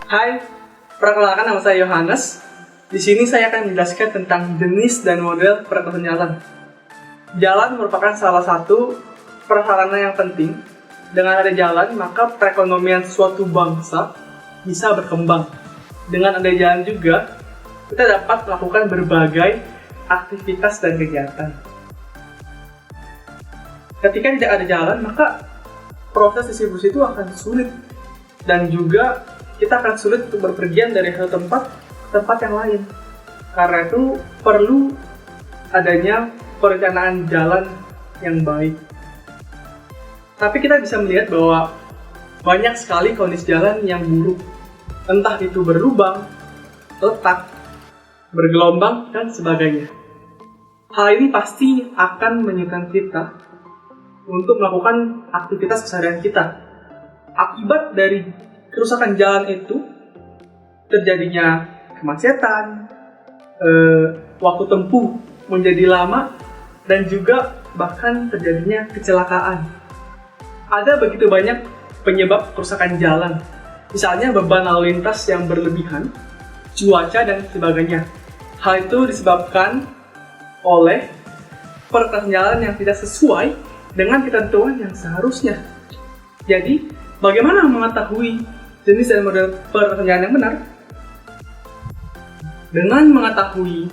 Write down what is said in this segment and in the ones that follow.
Hai, perkenalkan nama saya Yohanes. Di sini saya akan menjelaskan tentang jenis dan model peretasan jalan. Jalan merupakan salah satu prasarana yang penting. Dengan ada jalan, maka perekonomian suatu bangsa bisa berkembang. Dengan ada jalan juga, kita dapat melakukan berbagai aktivitas dan kegiatan. Ketika tidak ada jalan, maka proses distribusi itu akan sulit. Dan juga kita akan sulit untuk berpergian dari satu tempat ke tempat yang lain. Karena itu perlu adanya perencanaan jalan yang baik. Tapi kita bisa melihat bahwa banyak sekali kondisi jalan yang buruk. Entah itu berlubang, retak, bergelombang, dan sebagainya. Hal ini pasti akan menyulitkan kita untuk melakukan aktivitas keseharian kita. Akibat dari kerusakan jalan itu terjadinya kemacetan, waktu tempuh menjadi lama, dan juga bahkan terjadinya kecelakaan. Ada begitu banyak penyebab kerusakan jalan, misalnya beban lalu lintas yang berlebihan, cuaca, dan sebagainya. Hal itu disebabkan oleh peretasan jalan yang tidak sesuai dengan ketentuan yang seharusnya. Jadi, bagaimana mengetahui jenis dan model peretasan jalan yang benar? Dengan mengetahui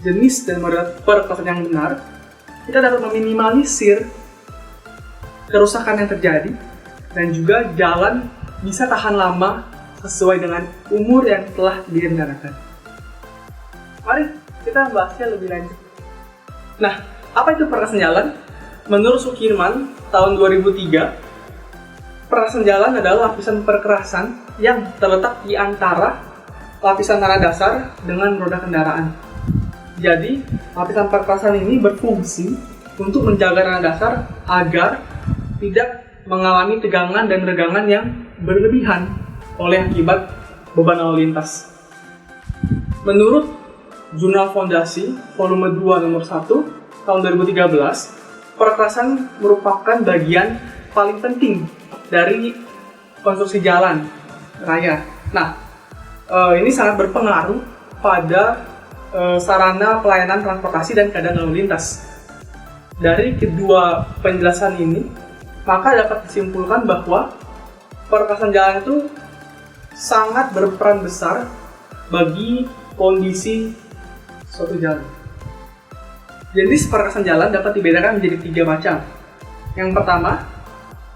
jenis dan model peretasan yang benar, kita dapat meminimalisir kerusakan yang terjadi dan juga jalan bisa tahan lama sesuai dengan umur yang telah direncanakan. Mari kita bahasnya lebih lanjut. Nah, apa itu peretasan jalan? Menurut Sukirman tahun 2003, peretasan jalan adalah lapisan perkerasan yang terletak di antara lapisan tanah dasar dengan roda kendaraan. Jadi, lapisan perkerasan ini berfungsi untuk menjaga tanah dasar agar tidak mengalami tegangan dan regangan yang berlebihan oleh akibat beban lalu lintas. Menurut Jurnal Fondasi Volume 2 nomor 1 tahun 2013, perkerasan merupakan bagian paling penting dari konstruksi jalan raya. Nah, ini sangat berpengaruh pada sarana pelayanan transportasi dan keadaan lalu lintas. Dari kedua penjelasan ini, maka dapat disimpulkan bahwa perkerasan jalan itu sangat berperan besar bagi kondisi suatu jalan. Jenis perkerasan jalan dapat dibedakan menjadi 3 macam. Yang pertama,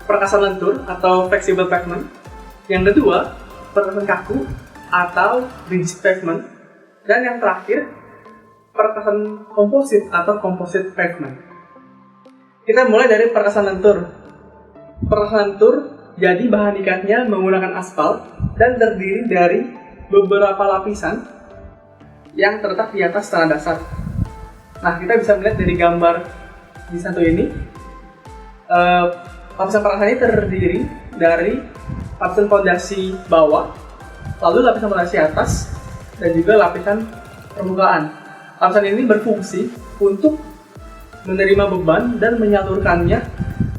perkerasan lentur atau flexible pavement. Yang kedua, perkerasan kaku atau rigid pavement. Dan yang terakhir, perkerasan komposit atau composite pavement. Kita mulai dari perkerasan lentur. Perkerasan lentur jadi bahan ikatnya menggunakan aspal dan terdiri dari beberapa lapisan yang terletak di atas tanah dasar. Nah, kita bisa melihat dari gambar di satu ini, lapisan perkerasan ini terdiri dari lapisan fondasi bawah, lalu lapisan fondasi atas, dan juga lapisan permukaan. Lapisan ini berfungsi untuk menerima beban dan menyalurkannya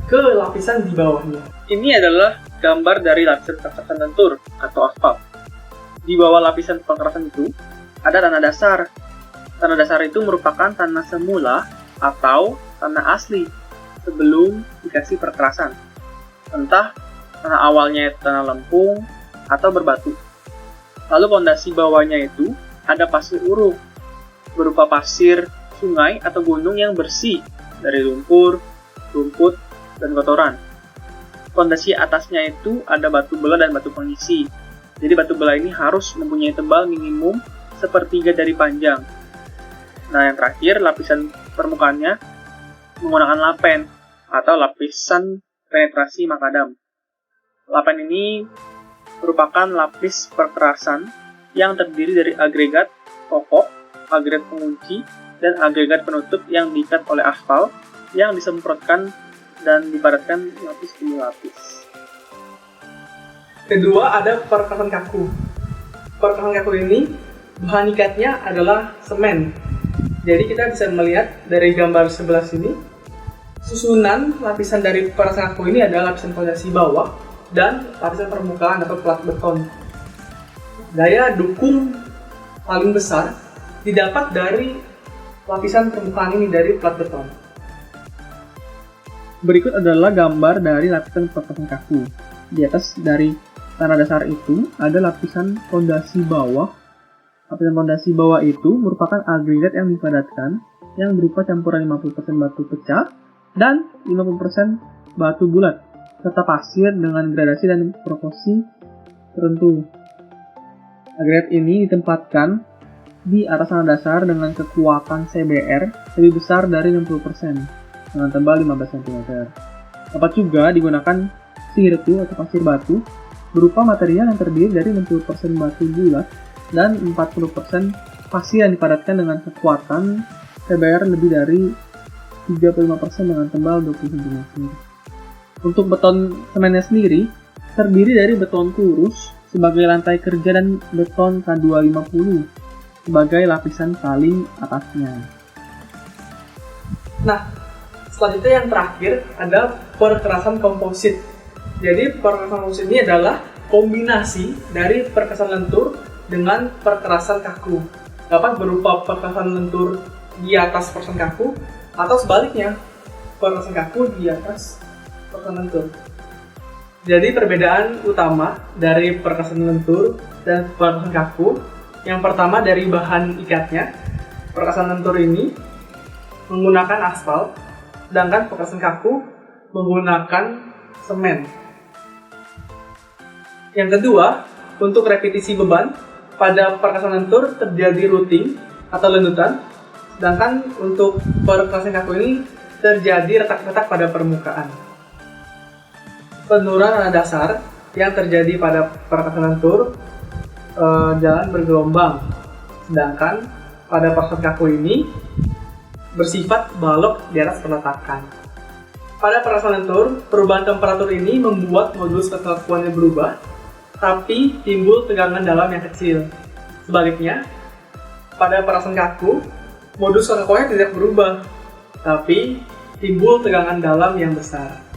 ke lapisan di bawahnya. Ini adalah gambar dari lapisan perkerasan lentur atau aspal. Di bawah lapisan perkerasan itu ada tanah dasar. Tanah dasar itu merupakan tanah semula atau tanah asli sebelum dikasih perkerasan. Entah tanah awalnya itu tanah lempung atau berbatu. Lalu fondasi bawahnya itu ada pasir uruh berupa pasir sungai atau gunung yang bersih dari lumpur, rumput, dan kotoran. Fondasi atasnya itu ada batu bela dan batu pengisi. Jadi batu bela ini harus mempunyai tebal minimum sepertiga dari panjang. Nah, yang terakhir, lapisan permukaannya menggunakan lapen atau lapisan penetrasi makadam. Lapen ini merupakan lapis perkerasan yang terdiri dari agregat pokok, agregat pengunci, dan agregat penutup yang diikat oleh aspal yang disemprotkan dan dipadatkan lapis demi lapis. Kedua, ada perkerasan kaku. Perkerasan kaku ini bahan ikatnya adalah semen. Jadi kita bisa melihat dari gambar sebelah sini, susunan lapisan dari perkerasan kaku ini adalah lapisan fondasi bawah dan lapisan permukaan atau plat beton. Daya dukung paling besar didapat dari lapisan permukaan ini dari plat beton. Berikut adalah gambar dari lapisan perkasan kaku. Di atas dari tanah dasar itu ada lapisan fondasi bawah. Lapisan fondasi bawah itu merupakan agregat yang dipadatkan yang berupa campuran 50% batu pecah dan 50% batu bulat serta pasir dengan gradasi dan proporsi tertentu. Agregat ini ditempatkan di atas tanah dasar dengan kekuatan CBR lebih besar dari 60% dengan tebal 15 cm. Dapat juga digunakan sirtu atau pasir batu berupa material yang terdiri dari 60% batu bulat dan 40% pasir yang dipadatkan dengan kekuatan CBR lebih dari 35% dengan tebal 20 cm. Untuk beton semennya sendiri terdiri dari beton kurus sebagai lantai kerja dan beton K250 sebagai lapisan paling atasnya. Nah, selanjutnya yang terakhir ada perkerasan komposit. Jadi perkerasan komposit ini adalah kombinasi dari perkerasan lentur dengan perkerasan kaku. Dapat berupa perkerasan lentur di atas perkerasan kaku atau sebaliknya, perkerasan kaku di atas perkerasan lentur. Jadi perbedaan utama dari perkerasan lentur dan perkerasan kaku, yang pertama dari bahan ikatnya. Perkerasan lentur ini menggunakan aspal, sedangkan perkerasan kaku menggunakan semen. Yang kedua, untuk repetisi beban, pada perkerasan lentur terjadi routing atau lendutan, sedangkan untuk perkerasan kaku ini terjadi retak-retak pada permukaan. Penurunan tanah dasar yang terjadi pada perkerasan lentur jalan bergelombang, sedangkan pada perkerasan kaku ini bersifat balok di atas peletakan. Pada perkerasan lentur, perubahan temperatur ini membuat modulus kekakuannya berubah, tapi timbul tegangan dalam yang kecil. Sebaliknya, pada perkerasan kaku, modulus kekakuannya tidak berubah, tapi timbul tegangan dalam yang besar.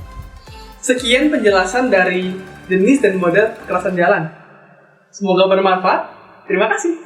Sekian penjelasan dari jenis dan model kekerasan jalan. Semoga bermanfaat. Terima kasih.